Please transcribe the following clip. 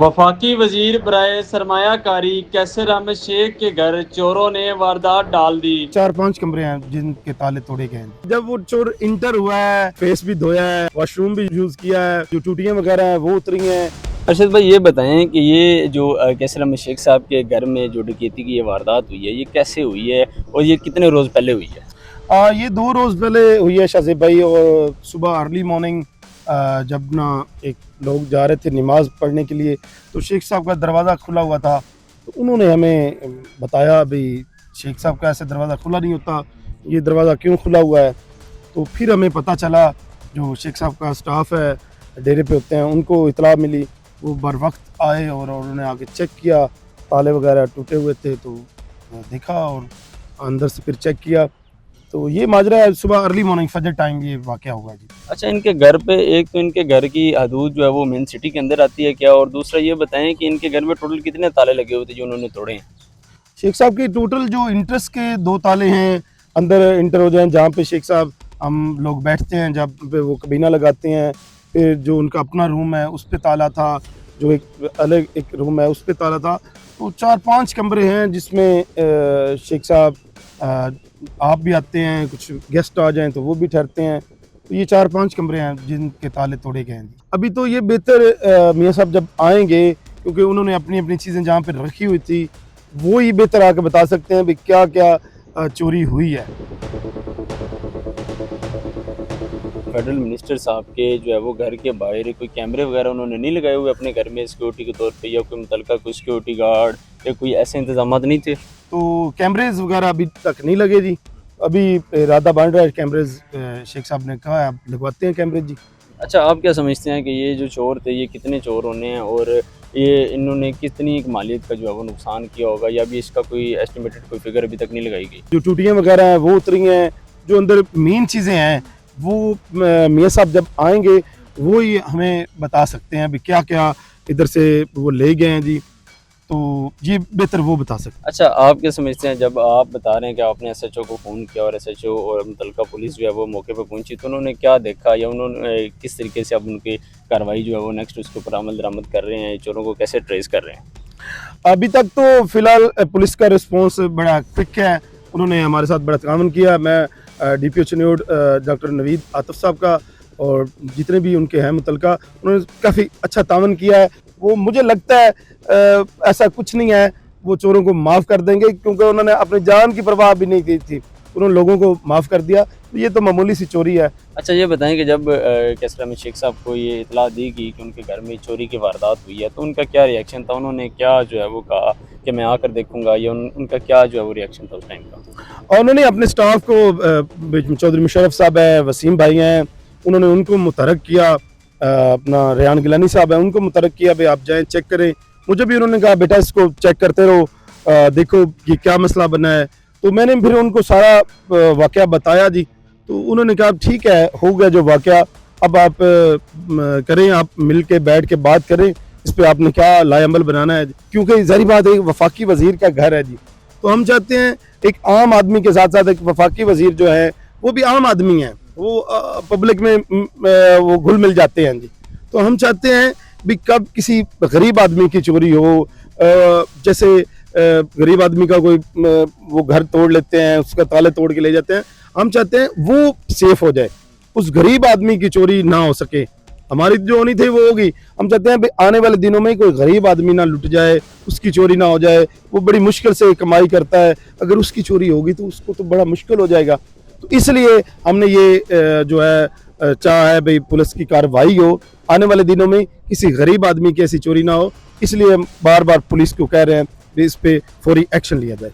वफाकी वजीर बराए सरमायाकारी कैसर अहमद शेख के घर चोरों ने वारदात डाल दी। 4-5 कमरे हैं जिनके ताले तोड़े गए हैं। जब वो चोर इंटर हुआ है, फेस भी धोया है, वॉशरूम भी यूज किया है, जो टूटियां वगैरह हैं वो उतरी हैं। अरशद भाई ये बताएं कि ये जो कैसर अहमद शेख साहब के घर में जो डकैती की ये वारदात हुई है, ये कैसे हुई है और ये कितने रोज़ पहले हुई है? ये 2 रोज़ पहले हुई है शाज़ेब भाई। और सुबह अर्ली मॉर्निंग जब ना एक लोग जा रहे थे नमाज पढ़ने के लिए, तो शेख साहब का दरवाज़ा खुला हुआ था। तो उन्होंने हमें बताया भाई शेख साहब का ऐसे दरवाज़ा खुला नहीं होता, ये दरवाज़ा क्यों खुला हुआ है। तो फिर हमें पता चला, जो शेख साहब का स्टाफ है डेरे पे होते हैं, उनको इतला मिली। वो बर वक्त आए और उन्होंने आके चेक किया, ताले वगैरह टूटे हुए थे तो देखा और अंदर से फिर चेक किया। तो ये माजरा है, सुबह अर्ली मॉर्निंग फजर टाइम ये वाक़या हुआ जी। अच्छा, इनके घर पे एक तो इनके घर की हदूद जो है वो मेन सिटी के अंदर आती है क्या, और दूसरा ये बताएं कि इनके घर में टोटल कितने ताले लगे हुए थे जो उन्होंने तोड़े हैं? शेख साहब के टोटल जो इंट्रेस्ट के 2 ताले हैं अंदर इंटर हो जाए, जहाँ पे शेख साहब हम लोग बैठते हैं, जहाँ पे वो कबीना लगाते हैं। फिर जो उनका अपना रूम है उस पे ताला था, जो एक अलग एक रूम है उस पे ताला था। तो 4-5 कमरे हैं जिसमें शेख साहब आप भी आते हैं, कुछ गेस्ट आ जाएं तो वो भी ठहरते हैं। तो ये 4-5 कमरे हैं जिनके ताले तोड़े गए हैं। अभी तो ये बेहतर मियाँ साहब जब आएंगे, क्योंकि उन्होंने अपनी अपनी चीज़ें जहाँ पे रखी हुई थी वो ही बेहतर आके बता सकते हैं भी क्या क्या चोरी हुई है। फेडरल मिनिस्टर साहब के जो है वो घर के बाहर कोई कैमरे वगैरह उन्होंने नहीं लगाए हुए अपने घर में सिक्योरिटी के तौर पे, या कोई मुतलका कोई सिक्योरिटी गार्ड या कोई ऐसे इंतजाम नहीं थे? तो कैमरेज वगैरह अभी तक नहीं लगे जी। अभी इरादा बन रहा है कैमरेज, शेख साहब ने कहा है आप लगवाते हैं कैमरे जी। अच्छा, आप क्या समझते हैं कि ये जो चोर थे ये कितने चोर होने हैं, और ये इन्होंने कितनी मालियत का जो है वो नुकसान किया होगा, या भी इसका कोई एस्टिमेटेड कोई फिगर अभी तक नहीं लगाई गई? जो टूटियां वगैरह हैं वो उतरी हैं, जो अंदर मेन चीज़ें हैं वो मियाँ साहब जब आएंगे वो ही हमें बता सकते हैं भी क्या क्या इधर से वो ले गए हैं जी। तो ये बेहतर वो बता सकते हैं। अच्छा, आप क्या समझते हैं, जब आप बता रहे हैं कि आपने एसएचओ को फ़ोन किया और एसएचओ और मुतलका पुलिस जो है वो मौके पर पहुंची, तो उन्होंने क्या देखा, या उन्होंने किस तरीके से अब उनकी कार्रवाई जो है वो नेक्स्ट उसके ऊपर अमल दरामद कर रहे हैं, चोरों को कैसे ट्रेस कर रहे हैं? अभी तक तो फिलहाल पुलिस का रिस्पॉन्स बड़ा क्विक है, उन्होंने हमारे साथ बड़ा ताउन किया। मैं DPO चनियोड डॉक्टर नवीद आतिफ साहब का और जितने भी उनके हैं मुतलका, उन्होंने काफ़ी अच्छा ताउन किया है। वो मुझे लगता है ऐसा कुछ नहीं है, वो चोरों को माफ़ कर देंगे, क्योंकि उन्होंने अपनी जान की परवाह भी नहीं की थी, उन्होंने लोगों को माफ़ कर दिया। तो ये तो मामूली सी चोरी है। अच्छा, ये बताएं कि जब कैसर अहमद शेख साहब को ये इतला दी गई कि उनके घर में चोरी की वारदात हुई है, तो उनका क्या रिएक्शन था? उन्होंने क्या जो है वो कहा कि मैं आकर देखूंगा, या उनका क्या जो है वो रिएक्शन था उस टाइम का? और उन्होंने अपने स्टाफ को, चौधरी मुशर्रफ साहब है, वसीम भाई हैं, उन्होंने उनको मुतहरक किया। अपना रेहान गिलानी साहब है, उनको मुतहरक किया भाई आप जाएँ चेक करें। मुझे भी उन्होंने कहा बेटा इसको चेक करते रहो, देखो ये क्या मसला बना है। तो मैंने फिर उनको सारा वाक़या बताया जी। तो उन्होंने कहा ठीक है, हो गया जो वाक़या, अब आप करें, आप मिल के बैठ के बात करें इस पर आपने क्या लाएअमल बनाना है, क्योंकि ज़ाहिर बात है वफाकी वज़ीर का घर है जी। तो हम चाहते हैं एक आम आदमी के साथ साथ एक वफाकी वज़ीर जो है वो भी आम आदमी है, वो पब्लिक में वो घुल मिल जाते हैं जी। तो हम चाहते हैं भी कब किसी गरीब आदमी की चोरी हो, जैसे गरीब आदमी का कोई वो घर तोड़ लेते हैं, उसका ताले तोड़ के ले जाते हैं, हम चाहते हैं वो सेफ हो जाए, उस गरीब आदमी की चोरी ना हो सके। हमारी जो होनी थी वो होगी। हम चाहते हैं भाई आने वाले दिनों में कोई गरीब आदमी ना लुट जाए, उसकी चोरी ना हो जाए। वो बड़ी मुश्किल से कमाई करता है, अगर उसकी चोरी होगी तो उसको तो बड़ा मुश्किल हो जाएगा। तो इसलिए हमने ये जो है चाहा है भाई पुलिस की कार्रवाई हो, आने वाले दिनों में किसी गरीब आदमी की ऐसी चोरी ना हो। इसलिए हम बार बार पुलिस को कह रहे हैं इस पे फौरी एक्शन लिया जाए।